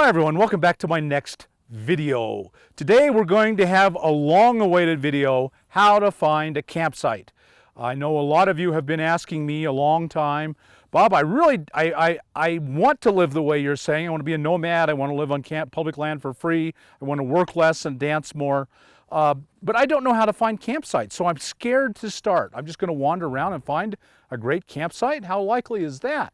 Hi everyone, welcome back to my next video. Today we're going to have a long-awaited video, how to find a campsite. I know a lot of you have been asking me a long time, Bob, I want to live the way you're saying. I want to be a nomad. I want to live on public land for free. I want to work less and dance more. But I don't know how to find campsites, so I'm scared to start. I'm just going to wander around and find a great campsite? How likely is that?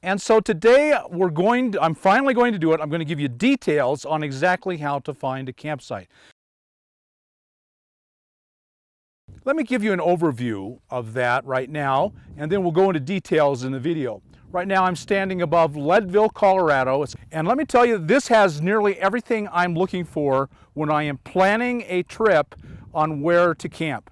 And so today I'm finally going to do it. I'm going to give you details on exactly how to find a campsite. Let me give you an overview of that right now, and then we'll go into details in the video. Right now I'm standing above Leadville, Colorado, and let me tell you, this has nearly everything I'm looking for when I am planning a trip on where to camp.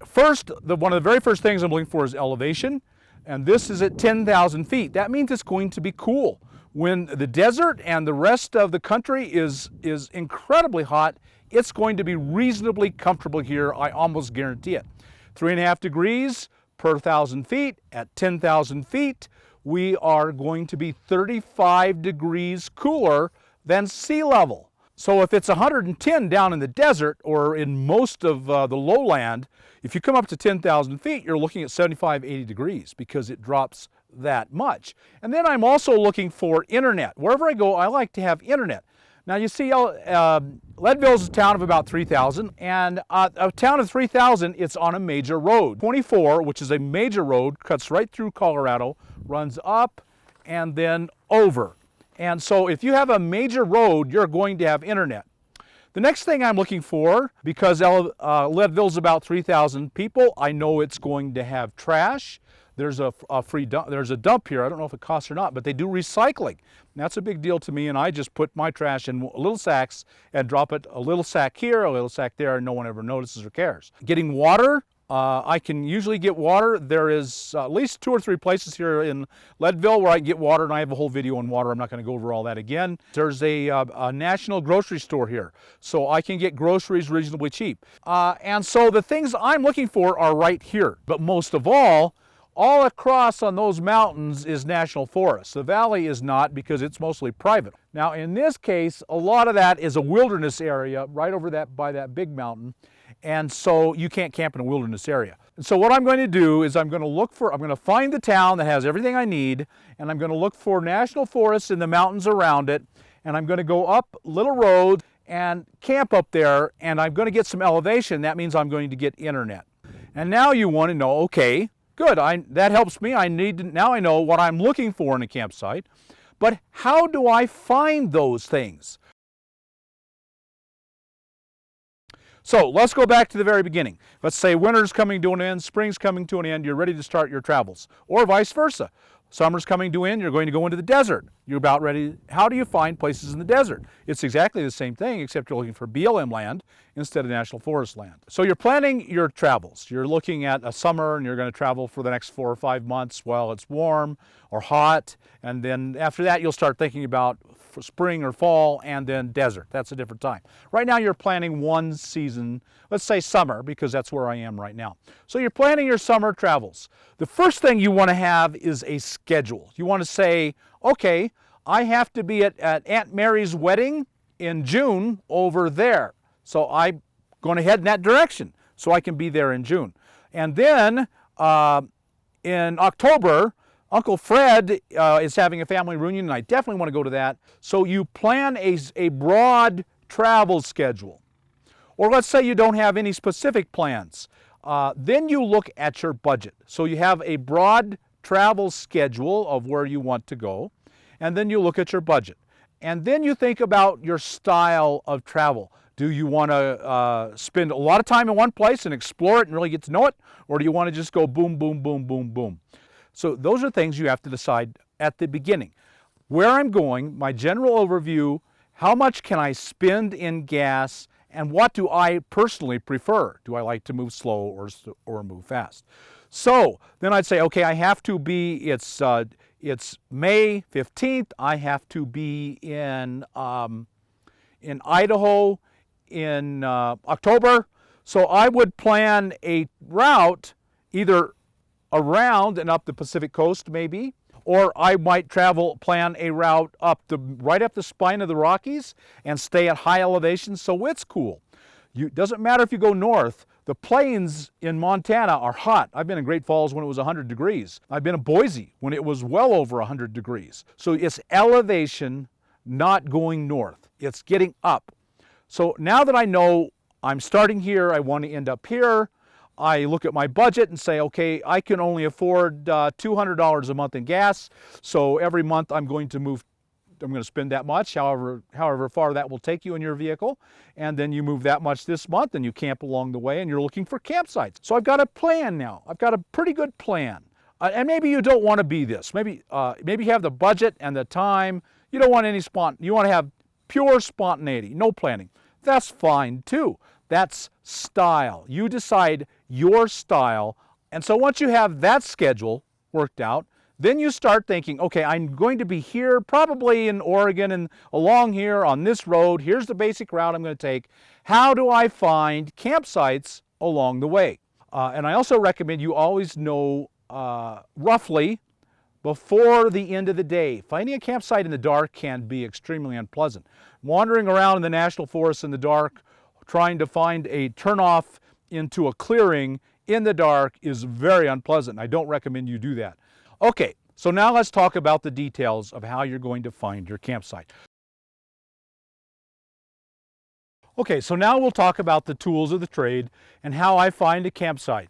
First, one of the very first things I'm looking for is elevation. And this is at 10,000 feet. That means it's going to be cool. When the desert and the rest of the country is incredibly hot, it's going to be reasonably comfortable here, I almost guarantee it. 3.5 degrees per 1,000 feet. At 10,000 feet, we are going to be 35 degrees cooler than sea level. So if it's 110 down in the desert or in most of the lowland, if you come up to 10,000 feet, you're looking at 75, 80 degrees because it drops that much. And then I'm also looking for internet. Wherever I go, I like to have internet. Now you see, Leadville's a town of about 3,000, and a town of 3,000, it's on a major road. 24, which is a major road, cuts right through Colorado, runs up and then over. And so if you have a major road, you're going to have internet. The next thing I'm looking for, because Leadville's about 3,000 people, I know it's going to have trash. There's a free dump. There's a dump here. I don't know if it costs or not, but they do recycling. And that's a big deal to me, and I just put my trash in little sacks and drop it, a little sack here, a little sack there, and no one ever notices or cares. Getting water. I can usually get water. There is at least 2 or 3 places here in Leadville where I can get water, and I have a whole video on water. I'm not going to go over all that again. There's a national grocery store here, so I can get groceries reasonably cheap. And so the things I'm looking for are right here. But most of all across on those mountains is national forest. The valley is not because it's mostly private. Now in this case, a lot of that is a wilderness area right over by that big mountain. And so you can't camp in a wilderness area. And so what I'm going to do is I'm going to find the town that has everything I need, and I'm going to look for national forests in the mountains around it, and I'm going to go up little roads and camp up there, and I'm going to get some elevation. That means I'm going to get internet. And now you want to know, okay, good, that helps me. Now I know what I'm looking for in a campsite, but how do I find those things? So let's go back to the very beginning. Let's say winter's coming to an end, spring's coming to an end, you're ready to start your travels. Or vice versa. Summer's coming to an end, you're going to go into the desert. You're about ready. How do you find places in the desert? It's exactly the same thing, except you're looking for BLM land instead of national forest land. So you're planning your travels. You're looking at a summer and you're going to travel for the next 4 or 5 months while it's warm or hot. And then after that, you'll start thinking about spring or fall and then desert. That's a different time. Right now you're planning one season, let's say summer, because that's where I am right now. So you're planning your summer travels. The first thing you want to have is a schedule. You want to say, okay, I have to be at Aunt Mary's wedding in June over there. So I'm going to head in that direction so I can be there in June. And then in October, Uncle Fred is having a family reunion, and I definitely want to go to that. So you plan a broad travel schedule. Or let's say you don't have any specific plans. Then you look at your budget. So you have a broad travel schedule of where you want to go, and then you look at your budget. And then you think about your style of travel. Do you want to spend a lot of time in one place and explore it and really get to know it? Or do you want to just go boom, boom, boom, boom, boom? So those are things you have to decide at the beginning. Where I'm going, my general overview, how much can I spend in gas, and what do I personally prefer? Do I like to move slow or move fast? So then I'd say, okay, I have to be, it's May 15th, I have to be in Idaho in October. So I would plan a route either around and up the Pacific coast maybe, or I might plan a route right up the spine of the Rockies and stay at high elevations, so it's cool. It doesn't matter if you go north. The plains in Montana are hot. I've been in Great Falls when it was 100 degrees. I've been in Boise when it was well over 100 degrees. So it's elevation, not going north. It's getting up. So now that I know I'm starting here, I want to end up here, I look at my budget and say, okay, I can only afford $200 a month in gas. So every month I'm going to spend that much, however far that will take you in your vehicle. And then you move that much this month and you camp along the way and you're looking for campsites. So I've got a plan now. I've got a pretty good plan. And maybe you don't want to be this. Maybe you have the budget and the time. You don't want any you want to have pure spontaneity, no planning. That's fine too. That's style. You decide your style. And so once you have that schedule worked out, then you start thinking, okay, I'm going to be here, probably in Oregon and along here on this road. Here's the basic route I'm going to take. How do I find campsites along the way? And I also recommend you always know roughly before the end of the day. Finding a campsite in the dark can be extremely unpleasant. Wandering around in the national forest in the dark, trying to find a turnoff into a clearing in the dark is very unpleasant. I don't recommend you do that. Okay, so now let's talk about the details of how you're going to find your campsite. Okay, so now we'll talk about the tools of the trade and how I find a campsite.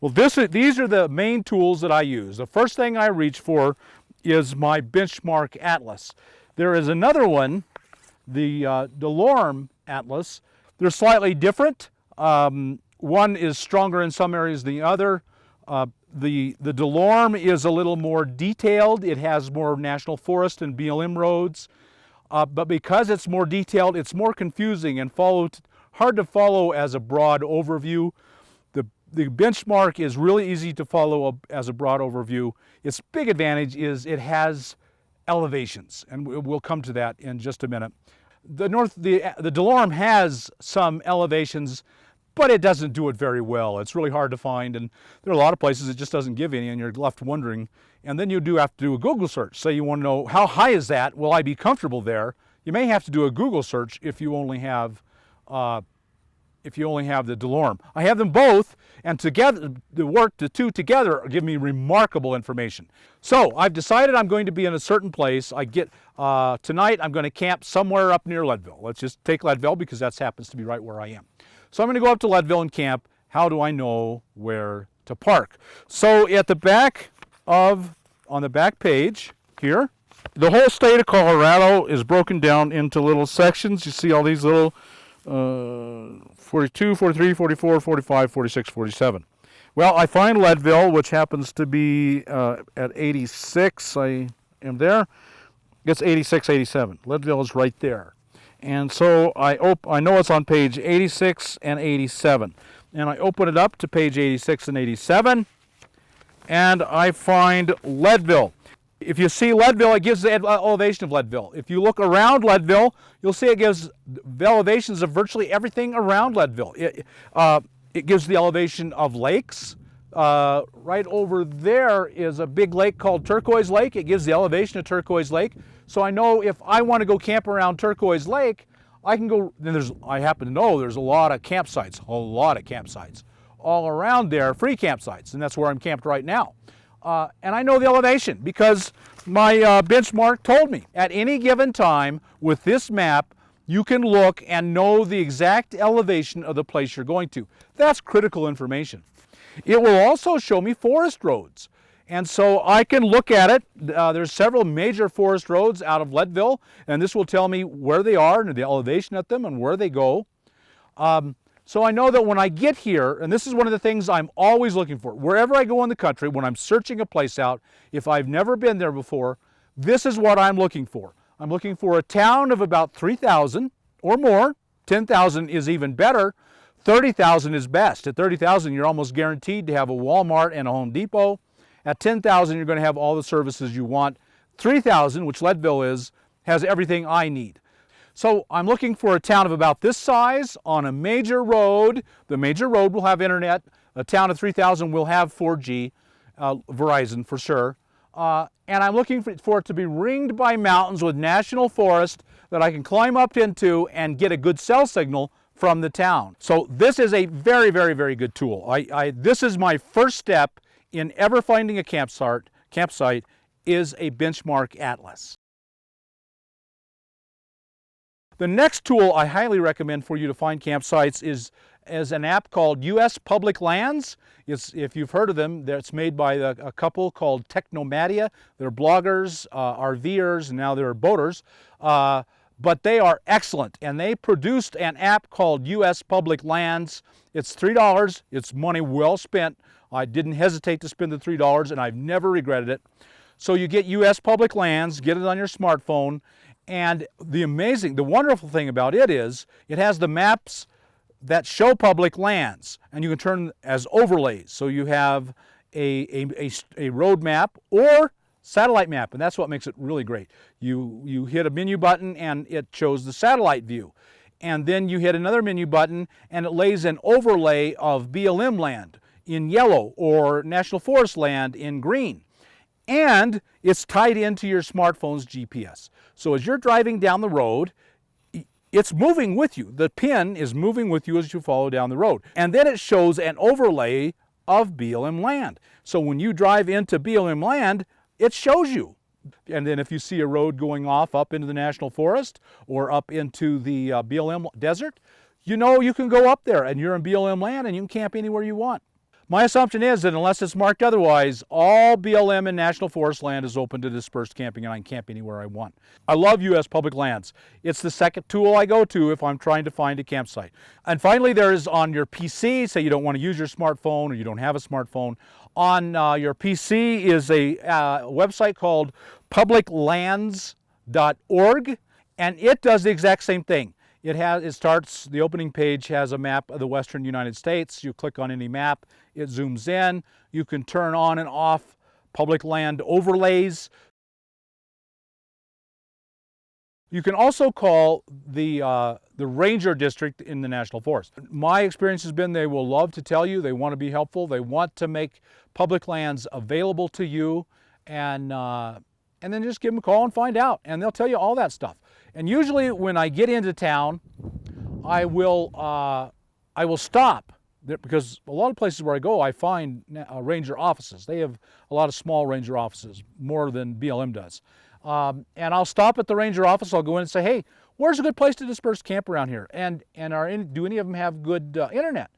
Well, these are the main tools that I use. The first thing I reach for is my benchmark atlas. There is another one, the DeLorme atlas. They're slightly different. One is stronger in some areas than the other. The DeLorme is a little more detailed. It has more national forest and BLM roads. But because it's more detailed, it's more confusing and hard to follow as a broad overview. The benchmark is really easy to follow as a broad overview. Its big advantage is it has elevations, and we'll come to that in just a minute. The DeLorme has some elevations, but it doesn't do it very well. It's really hard to find, and there are a lot of places it just doesn't give any, and you're left wondering. And then you do have to do a Google search. Say you want to know, how high is that? Will I be comfortable there? You may have to do a Google search if you only have the DeLorme. I have them both, and together, the two together give me remarkable information. So I've decided I'm going to be in a certain place. Tonight I'm going to camp somewhere up near Leadville. Let's just take Leadville because that happens to be right where I am. So I'm going to go up to Leadville and camp. How do I know where to park? So on the back page here, the whole state of Colorado is broken down into little sections. You see all these little 42, 43, 44, 45, 46, 47. Well, I find Leadville, which happens to be at 86. I am there. It's 86, 87. Leadville is right there. And so I know it's on page 86 and 87. And I open it up to page 86 and 87, and I find Leadville. If you see Leadville, it gives the elevation of Leadville. If you look around Leadville, you'll see it gives the elevations of virtually everything around Leadville. It gives the elevation of lakes. Right over there is a big lake called Turquoise Lake. It gives the elevation of Turquoise Lake. So I know if I want to go camp around Turquoise Lake, I can go. I happen to know there's a lot of campsites all around there, free campsites, and that's where I'm camped right now. And I know the elevation because my benchmark told me. At any given time with this map, you can look and know the exact elevation of the place you're going to. That's critical information. It will also show me forest roads. And so I can look at it. There's several major forest roads out of Leadville, and this will tell me where they are and the elevation at them and where they go. So I know that when I get here, and this is one of the things I'm always looking for, wherever I go in the country, when I'm searching a place out, if I've never been there before, this is what I'm looking for. I'm looking for a town of about 3,000 or more. 10,000 is even better. 30,000 is best. At 30,000, you're almost guaranteed to have a Walmart and a Home Depot. At 10,000, you're going to have all the services you want. 3,000, which Leadville is, has everything I need. So I'm looking for a town of about this size on a major road. The major road will have internet. A town of 3,000 will have 4G, Verizon for sure. and I'm looking for it to be ringed by mountains with national forest that I can climb up into and get a good cell signal from the town. So this is a very, very, very good tool. This is my first step in ever finding a campsite is a benchmark atlas. The next tool I highly recommend for you to find campsites is an app called US Public Lands. If you've heard of them, it's made by a couple called Technomadia. They're bloggers, RVers, and now they're boaters. But they are excellent, and they produced an app called US Public Lands. It's $3. It's money well spent. I didn't hesitate to spend the $3, and I've never regretted it. So you get US Public Lands, get it on your smartphone, and the wonderful thing about it is it has the maps that show public lands, and you can turn as overlays. So you have a road map or satellite map, and that's what makes it really great. You hit a menu button and it shows the satellite view. And then you hit another menu button and it lays an overlay of BLM land in yellow or National Forest land in green. And it's tied into your smartphone's GPS. So as you're driving down the road, it's moving with you. The pin is moving with you as you follow down the road. And then it shows an overlay of BLM land. So when you drive into BLM land, it shows you. And then if you see a road going off up into the National Forest or up into the BLM desert, you know you can go up there and you're in BLM land and you can camp anywhere you want. My assumption is that unless it's marked otherwise, all BLM and National Forest land is open to dispersed camping and I can camp anywhere I want. I love US Public Lands. It's the second tool I go to if I'm trying to find a campsite. And finally, there is on your PC, say you don't want to use your smartphone or you don't have a smartphone, on your PC is a website called publiclands.org, and it does the exact same thing. The opening page has a map of the western United States. You click on any map, it zooms in. You can turn on and off public land overlays. You can also call the ranger district in the National Forest. My experience has been they will love to tell you, they want to be helpful, they want to make public lands available to you, and then just give them a call and find out, and they'll tell you all that stuff. And usually when I get into town, I will stop there, because a lot of places where I go, I find ranger offices. They have a lot of small ranger offices, more than BLM does. And I'll stop at the ranger office. I'll go in and say, hey, where's a good place to disperse camp around here? And do any of them have good internet?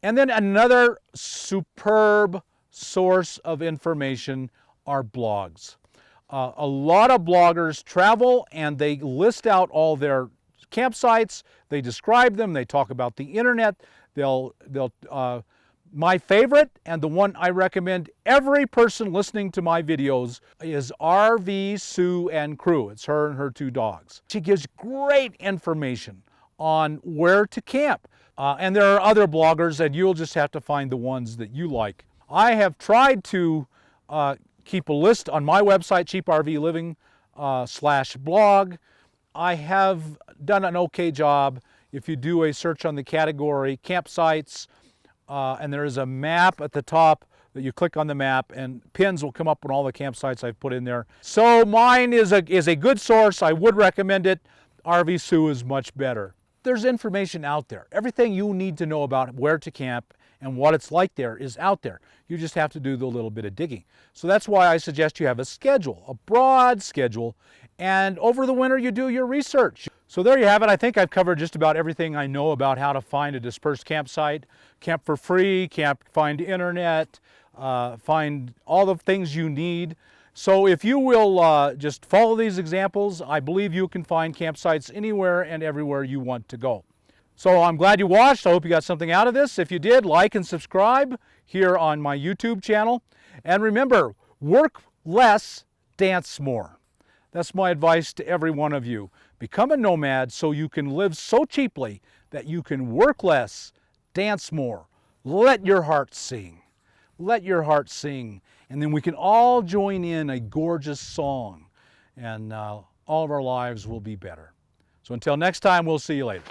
And then another superb source of information are blogs. A lot of bloggers travel and they list out all their campsites, they describe them, they talk about the internet, my favorite, and the one I recommend every person listening to my videos, is RV Sue and Crew. It's her and her two dogs. She gives great information on where to camp. And there are other bloggers, and you'll just have to find the ones that you like. I have tried to keep a list on my website, cheaprvliving.com/blog. I have done an okay job. If you do a search on the category campsites, and there is a map at the top that you click on the map and pins will come up on all the campsites I've put in there. So mine is a good source. I would recommend it. RV Sue is much better. There's information out there. Everything you need to know about where to camp and what it's like there is out there. You just have to do the little bit of digging. So that's why I suggest you have a schedule, a broad schedule, and over the winter you do your research. So there you have it. I think I've covered just about everything I know about how to find a dispersed campsite, camp for free, find internet, find all the things you need. So if you will just follow these examples, I believe you can find campsites anywhere and everywhere you want to go. So I'm glad you watched. I hope you got something out of this. If you did, like and subscribe here on my YouTube channel. And remember, work less, dance more. That's my advice to every one of you. Become a nomad so you can live so cheaply that you can work less, dance more. Let your heart sing. Let your heart sing. And then we can all join in a gorgeous song. And all of our lives will be better. So until next time, we'll see you later.